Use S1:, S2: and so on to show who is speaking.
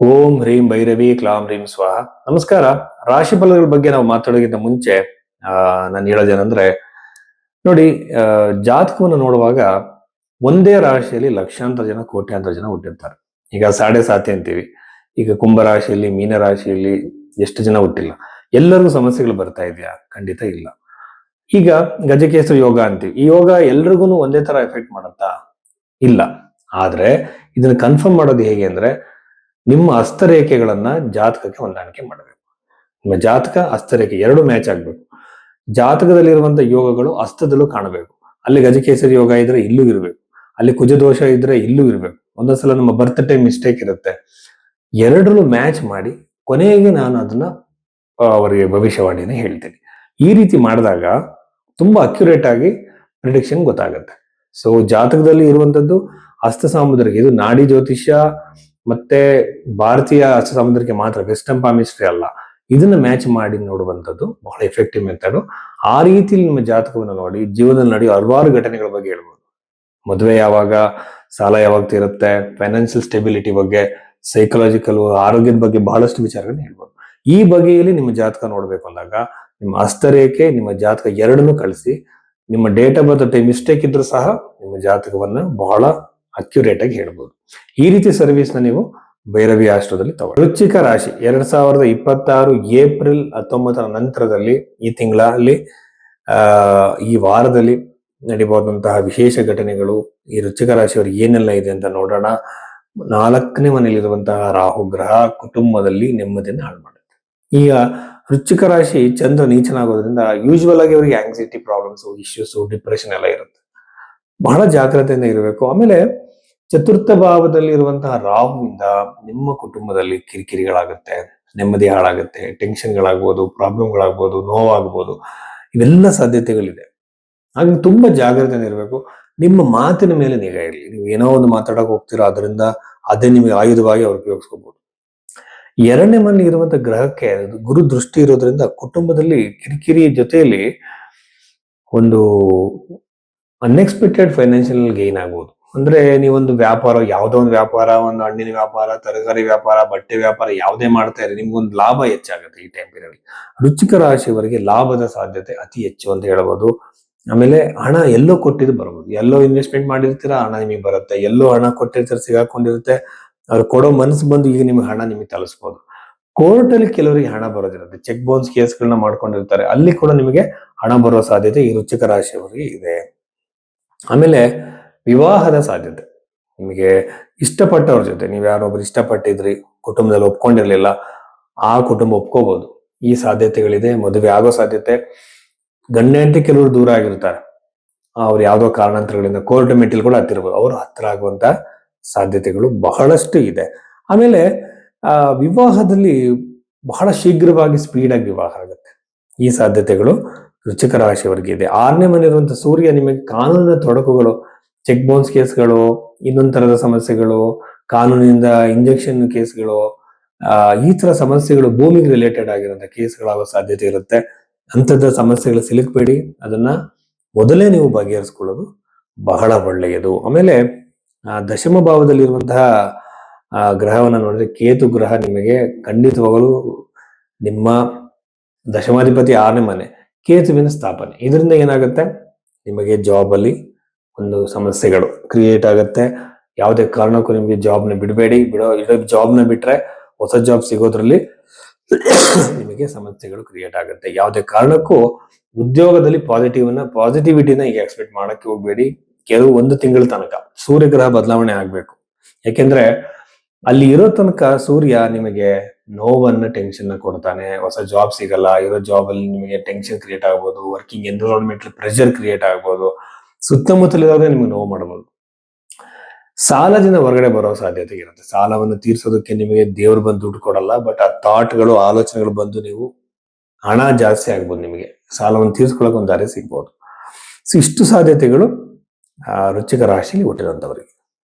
S1: ಓಂ ಹ್ರೀಂ ಭೈರವಿ ಕ್ಲಾಂ ಹ್ರೀಂ ಸ್ವಾಹ. ನಮಸ್ಕಾರ. ರಾಶಿ ಫಲಗಳ ಬಗ್ಗೆ ನಾವು ಮಾತಾಡೋಕ್ಕಿಂತ ಮುಂಚೆ ನಾನು ಹೇಳೋದೇನಂದ್ರೆ, ನೋಡಿ, ಜಾತಕವನ್ನು ನೋಡುವಾಗ ಒಂದೇ ರಾಶಿಯಲ್ಲಿ ಲಕ್ಷಾಂತರ ಜನ, ಕೋಟ್ಯಾಂತರ ಜನ ಹುಟ್ಟಿರ್ತಾರೆ. ಈಗ ಸಾಡೆ ಸಾತಿ ಅಂತೀವಿ. ಈಗ ಕುಂಭ ರಾಶಿಯಲ್ಲಿ, ಮೀನ ರಾಶಿಯಲ್ಲಿ ಎಷ್ಟು ಜನ ಹುಟ್ಟಿಲ್ಲ. ಎಲ್ಲರಿಗೂ ಸಮಸ್ಯೆಗಳು ಬರ್ತಾ ಇದೆಯಾ? ಖಂಡಿತ ಇಲ್ಲ. ಈಗ ಗಜಕೇಸರಿ ಯೋಗ ಅಂತೀವಿ. ಈ ಯೋಗ ಎಲ್ರಿಗೂ ಒಂದೇ ತರ ಎಫೆಕ್ಟ್ ಮಾಡುತ್ತಾ? ಇಲ್ಲ. ಆದ್ರೆ ಇದನ್ನ ಕನ್ಫರ್ಮ್ ಮಾಡೋದು ಹೇಗೆ ಅಂದ್ರೆ, ನಿಮ್ಮ ಹಸ್ತರೇಖೆಗಳನ್ನ ಜಾತಕಕ್ಕೆ ಹೊಂದಾಣಿಕೆ ಮಾಡಬೇಕು. ನಿಮ್ಮ ಜಾತಕ ಹಸ್ತರೇಖೆ ಎರಡು ಮ್ಯಾಚ್ ಆಗ್ಬೇಕು. ಜಾತಕದಲ್ಲಿರುವಂತಹ ಯೋಗಗಳು ಹಸ್ತದಲ್ಲೂ ಕಾಣಬೇಕು. ಅಲ್ಲಿ ಗಜಕೇಸರಿ ಯೋಗ ಇದ್ರೆ ಇಲ್ಲೂ ಇರಬೇಕು, ಅಲ್ಲಿ ಕುಜದೋಷ ಇದ್ರೆ ಇಲ್ಲೂ ಇರಬೇಕು. ಒಂದೊಂದ್ಸಲ ನಮ್ಮ ಬರ್ತ್ ಟೈಮ್ ಮಿಸ್ಟೇಕ್ ಇರುತ್ತೆ. ಎರಡರಲ್ಲೂ ಮ್ಯಾಚ್ ಮಾಡಿ ಕೊನೆಗೆ ನಾನು ಅದನ್ನ ಅವರಿಗೆ ಭವಿಷ್ಯವಾಣಿನ ಹೇಳ್ತೀನಿ. ಈ ರೀತಿ ಮಾಡಿದಾಗ ತುಂಬಾ ಅಕ್ಯುರೇಟ್ ಆಗಿ ಪ್ರಿಡಿಕ್ಷನ್ ಗೊತ್ತಾಗುತ್ತೆ. ಸೊ ಜಾತಕದಲ್ಲಿ ಇರುವಂತದ್ದು ಹಸ್ತ ಸಾಮುದ್ರಿಕ, ಇದು ನಾಡಿ ಜ್ಯೋತಿಷ್ಯ ಮತ್ತೆ ಭಾರತೀಯ ಹಸ್ತ ಸಾಮುದ್ರಿಕ ಮಾತ್ರ, ವೆಸ್ಟರ್ನ್ ಪಾಮಿಸ್ಟ್ರಿ ಅಲ್ಲ. ಇದನ್ನ ಮ್ಯಾಚ್ ಮಾಡಿ ನೋಡುವಂಥದ್ದು ಬಹಳ ಎಫೆಕ್ಟಿವ್ ಮೆಥಡ್. ಆ ರೀತಿಯಲ್ಲಿ ನಿಮ್ಮ ಜಾತಕವನ್ನು ನೋಡಿ ಜೀವನದಲ್ಲಿ ನಡೆಯುವ ಹಲವಾರು ಘಟನೆಗಳ ಬಗ್ಗೆ ಹೇಳ್ಬೋದು. ಮದುವೆ ಯಾವಾಗ, ಸಾಲ ಯಾವಾಗ ತೀರುತ್ತೆ, ಫೈನಾನ್ಷಿಯಲ್ ಸ್ಟೆಬಿಲಿಟಿ ಬಗ್ಗೆ, ಸೈಕಲಾಜಿಕಲ್ ಆರೋಗ್ಯದ ಬಗ್ಗೆ ಬಹಳಷ್ಟು ವಿಚಾರಗಳನ್ನ ಹೇಳ್ಬೋದು. ಈ ಬಗೆಯಲ್ಲಿ ನಿಮ್ಮ ಜಾತಕ ನೋಡ್ಬೇಕು ಅಂದಾಗ ನಿಮ್ಮ ಹಸ್ತರೇಖೆ, ನಿಮ್ಮ ಜಾತಕ ಎರಡನ್ನೂ ಕಳಿಸಿ, ನಿಮ್ಮ ಡೇಟ್ ಆಫ್ ಬರ್ತ್ ಮಿಸ್ಟೇಕ್ ಇದ್ರೂ ಸಹ ನಿಮ್ಮ ಜಾತಕವನ್ನ ಬಹಳ ಅಕ್ಯುರೇಟ್ ಆಗಿ ಹೇಳ್ಬೋದು. ಈ ರೀತಿ ಸರ್ವಿಸ್ ನ ನೀವು ಭೈರವಿ ಆಸ್ಟ್ರೋದಲ್ಲಿ ತಗೊಳ್ಳಿ. ವೃಶ್ಚಿಕ ರಾಶಿ 2026 ಏಪ್ರಿಲ್ 19ರ ನಂತರದಲ್ಲಿ, ಈ ತಿಂಗಳಲ್ಲಿ ಈ ವಾರದಲ್ಲಿ ನಡಿಬಹುದಂತಹ ವಿಶೇಷ ಘಟನೆಗಳು, ಈ ವೃಶ್ಚಿಕ ರಾಶಿಯವರಿಗೆ ಏನೆಲ್ಲ ಇದೆ ಅಂತ ನೋಡೋಣ. 4ನೇ ಮನೆಯಲ್ಲಿರುವಂತಹ ರಾಹು ಗ್ರಹ ಕುಟುಂಬದಲ್ಲಿ ನೆಮ್ಮದಿಯನ್ನು ಹಾಳು ಮಾಡುತ್ತೆ. ಈಗ ವೃಶ್ಚಿಕ ರಾಶಿ ಚಂದ್ರ ನೀಚನಾಗೋದ್ರಿಂದ ಯೂಶುವಲ್ ಆಗಿ ಅವರಿಗೆ ಆಂಗ್ಸೈಟಿ ಪ್ರಾಬ್ಲಮ್ಸ್, ಇಶ್ಯೂಸ್, ಡಿಪ್ರೆಷನ್ ಎಲ್ಲ ಇರುತ್ತೆ. ಬಹಳ ಜಾಗ್ರತೆಯಿಂದ ಇರಬೇಕು. ಆಮೇಲೆ ಚತುರ್ಥ ಭಾವದಲ್ಲಿ ಇರುವಂತಹ ರಾಹುವಿಂದ ನಿಮ್ಮ ಕುಟುಂಬದಲ್ಲಿ ಕಿರಿಕಿರಿಗಳಾಗುತ್ತೆ, ನೆಮ್ಮದಿ ಹಾಳಾಗುತ್ತೆ, ಟೆನ್ಷನ್ಗಳಾಗ್ಬೋದು, ಪ್ರಾಬ್ಲಮ್ಗಳಾಗ್ಬೋದು, ನೋವಾಗ್ಬೋದು, ಇವೆಲ್ಲ ಸಾಧ್ಯತೆಗಳಿದೆ. ಹಾಗೆ ತುಂಬಾ ಜಾಗ್ರತೆಯಿಂದ ಇರಬೇಕು. ನಿಮ್ಮ ಮಾತಿನ ಮೇಲೆ ನಿಗಾ ಇರಲಿ. ನೀವು ಏನೋ ಒಂದು ಮಾತಾಡಕ್ ಹೋಗ್ತೀರೋ ಅದರಿಂದ ಅದೇ ನಿಮಗೆ ಆಯುಧವಾಗಿ ಅವ್ರು ಉಪಯೋಗಿಸ್ಕೋಬಹುದು. 2ನೇ ಮನೆ ಇರುವಂತಹ ಗ್ರಹಕ್ಕೆ ಗುರು ದೃಷ್ಟಿ ಇರೋದ್ರಿಂದ ಕುಟುಂಬದಲ್ಲಿ ಕಿರಿಕಿರಿ ಜೊತೆಯಲ್ಲಿ ಒಂದು ಅನ್ಎಕ್ಸ್ಪೆಕ್ಟೆಡ್ ಫೈನಾನ್ಷಿಯಲ್ ಗೈನ್ ಆಗ್ಬೋದು. ಅಂದ್ರೆ ನೀವೊಂದು ವ್ಯಾಪಾರ, ಯಾವುದೋ ಒಂದು ವ್ಯಾಪಾರ, ಒಂದು ಹಣ್ಣಿನ ವ್ಯಾಪಾರ, ತರಕಾರಿ ವ್ಯಾಪಾರ, ಬಟ್ಟೆ ವ್ಯಾಪಾರ ಯಾವುದೇ ಮಾಡ್ತಾ ಇರಿ, ನಿಮ್ಗೊಂದು ಲಾಭ ಹೆಚ್ಚಾಗುತ್ತೆ ಈ ಟೈಮ್ ಪೀರಿಯಡ್. ವೃಶ್ಚಿಕ ರಾಶಿಯವರಿಗೆ ಲಾಭದ ಸಾಧ್ಯತೆ ಅತಿ ಹೆಚ್ಚು ಅಂತ ಹೇಳ್ಬೋದು. ಆಮೇಲೆ ಹಣ ಎಲ್ಲೋ ಕೊಟ್ಟಿದ್ದು ಬರ್ಬೋದು. ಎಲ್ಲೋ ಇನ್ವೆಸ್ಟ್ಮೆಂಟ್ ಮಾಡಿರ್ತೀರಾ, ಹಣ ನಿಮಗೆ ಬರುತ್ತೆ. ಎಲ್ಲೋ ಹಣ ಕೊಟ್ಟಿರ್ತಾರೆ, ಸಿಗಾಕೊಂಡಿರುತ್ತೆ. ಅವ್ರು ಕೊಡೋ ಮನಸ್ಸು ಬಂದು ಈಗ ನಿಮ್ಗೆ ಹಣ ನಿಮಗೆ ತಲುಸ್ಬೋದು. ಕೋರ್ಟ್ ಅಲ್ಲಿ ಕೆಲವರಿಗೆ ಹಣ ಬರೋದಿರುತ್ತೆ. ಚೆಕ್ ಬೌನ್ಸ್ ಕೇಸ್ಗಳನ್ನ ಮಾಡ್ಕೊಂಡಿರ್ತಾರೆ, ಅಲ್ಲಿ ಕೂಡ ನಿಮಗೆ ಹಣ ಬರೋ ಸಾಧ್ಯತೆ ಈ ವೃಶ್ಚಿಕ ರಾಶಿಯವರಿಗೆ ಇದೆ. ಆಮೇಲೆ ವಿವಾಹದ ಸಾಧ್ಯತೆ, ನಿಮಗೆ ಇಷ್ಟಪಟ್ಟವ್ರ ಜೊತೆ, ನೀವು ಯಾರೊಬ್ರು ಇಷ್ಟಪಟ್ಟಿದ್ರಿ, ಕುಟುಂಬದಲ್ಲಿ ಒಪ್ಕೊಂಡಿರ್ಲಿಲ್ಲ, ಆ ಕುಟುಂಬ ಒಪ್ಕೋಬಹುದು. ಈ ಸಾಧ್ಯತೆಗಳಿದೆ. ಮದುವೆ ಆಗೋ ಸಾಧ್ಯತೆ. ಗಂಡ ಹೆಂಡತಿ ಕೆಲವರು ದೂರ ಆಗಿರ್ತಾರೆ, ಅವ್ರು ಯಾವ್ದೋ ಕಾರಣಾಂತರಗಳಿಂದ ಕೋರ್ಟ್ ಮೆಟ್ಟಿಲ್ ಕೂಡ ಹತ್ತಿರ್ಬೋದು, ಅವರು ಹತ್ತಿರ ಆಗುವಂತ ಸಾಧ್ಯತೆಗಳು ಬಹಳಷ್ಟು ಇದೆ. ಆಮೇಲೆ ವಿವಾಹದಲ್ಲಿ ಬಹಳ ಶೀಘ್ರವಾಗಿ ಸ್ಪೀಡ್ ಆಗಿ ವಿವಾಹ ಆಗುತ್ತೆ. ಈ ಸಾಧ್ಯತೆಗಳು ವೃಶ್ಚಿಕ ರಾಶಿಯವರಿಗೆ ಇದೆ. 6ನೇ ಮನೆ ಇರುವಂತ ಸೂರ್ಯ ನಿಮಗೆ ಕಾನೂನಿನ ತೊಡಕುಗಳು, ಚೆಕ್ ಬೌನ್ಸ್ ಕೇಸ್ಗಳು, ಇನ್ನೊಂದ್ ತರದ ಸಮಸ್ಯೆಗಳು, ಕಾನೂನಿನಿಂದ ಇಂಜೆಕ್ಷನ್ ಕೇಸ್ಗಳು, ಈ ತರ ಸಮಸ್ಯೆಗಳು, ಭೂಮಿಗೆ ರಿಲೇಟೆಡ್ ಆಗಿರುವಂತ ಕೇಸ್ಗಳಾಗೋ ಸಾಧ್ಯತೆ ಇರುತ್ತೆ. ಅಂಥದ್ದ ಸಮಸ್ಯೆಗಳು ಸಿಲುಕಬೇಡಿ. ಅದನ್ನ ಮೊದಲೇ ನೀವು ಬಗೆಹರಿಸ್ಕೊಳ್ಳೋದು ಬಹಳ ಒಳ್ಳೆಯದು. ಆಮೇಲೆ ದಶಮ ಭಾವದಲ್ಲಿರುವಂತಹ ಗ್ರಹವನ್ನ ನೋಡಿದ್ರೆ, ಕೇತು ಗ್ರಹ ನಿಮಗೆ ಖಂಡಿತವಾಗಲು ನಿಮ್ಮ ದಶಮಾಧಿಪತಿ 6ನೇ ಮನೆ, ಕೇತುವಿನ ಸ್ಥಾಪನೆ. ಇದರಿಂದ ಏನಾಗುತ್ತೆ, ನಿಮಗೆ ಜಾಬ್ ಅಲ್ಲಿ ಒಂದು ಸಮಸ್ಯೆಗಳು ಕ್ರಿಯೇಟ್ ಆಗುತ್ತೆ. ಯಾವುದೇ ಕಾರಣಕ್ಕೂ ನಿಮಗೆ ಜಾಬ್ನ ಬಿಡಬೇಡಿ. ಇಡೋ ಜಾಬ್ನ ಬಿಟ್ರೆ ಹೊಸ ಜಾಬ್ ಸಿಗೋದ್ರಲ್ಲಿ ನಿಮಗೆ ಸಮಸ್ಯೆಗಳು ಕ್ರಿಯೇಟ್ ಆಗುತ್ತೆ. ಯಾವುದೇ ಕಾರಣಕ್ಕೂ ಉದ್ಯೋಗದಲ್ಲಿ ಪಾಸಿಟಿವಿಟಿನ ಈಗ ಎಕ್ಸ್ಪೆಕ್ಟ್ ಮಾಡಕ್ಕೆ ಹೋಗ್ಬೇಡಿ. ಕೆಲವು 1 ತಿಂಗಳ ತನಕ ಸೂರ್ಯಗ್ರಹ ಬದಲಾವಣೆ ಆಗ್ಬೇಕು. ಯಾಕೆಂದ್ರೆ ಅಲ್ಲಿ ಇರೋ ತನಕ ಸೂರ್ಯ ನಿಮಗೆ ನೋವನ್ನ, ಟೆನ್ಷನ್ ಕೊಡ್ತಾನೆ. ಹೊಸ ಜಾಬ್ ಸಿಗಲ್ಲ, ಇರೋ ಜಾಬ್ ಅಲ್ಲಿ ನಿಮಗೆ ಟೆನ್ಷನ್ ಕ್ರಿಯೇಟ್ ಆಗ್ಬೋದು, ವರ್ಕಿಂಗ್ ಎನ್ವಿರಾನ್ಮೆಂಟ್ ಪ್ರೆಷರ್ ಕ್ರಿಯೇಟ್ ಆಗ್ಬೋದು, ಸುತ್ತಮುತ್ತಲಿರೋದೇ ನಿಮಗೆ ನೋವು ಮಾಡಬಹುದು. ಸಾಲದಿಂದ ಹೊರಗಡೆ ಬರೋ ಸಾಧ್ಯತೆ ಇರುತ್ತೆ. ಸಾಲವನ್ನು ತೀರ್ಸೋದಕ್ಕೆ ನಿಮಗೆ ದೇವ್ರು ಬಂದು ದುಡ್ಡು ಕೊಡಲ್ಲ, ಬಟ್ ಆ ಥಾಟ್ಗಳು, ಆಲೋಚನೆಗಳು ಬಂದು ನೀವು ಹಣ ಜಾಸ್ತಿ ಆಗ್ಬೋದು, ನಿಮಗೆ ಸಾಲವನ್ನು ತೀರ್ಸ್ಕೊಳಕ್ ಒಂದು ದಾರಿ ಸಿಗ್ಬೋದು. ಸೊ ಇಷ್ಟು ಸಾಧ್ಯತೆಗಳು ವೃಶ್ಚಿಕ ರಾಶಿಯಲ್ಲಿ ಹುಟ್ಟಿರುವಂತವರಿಗೆ.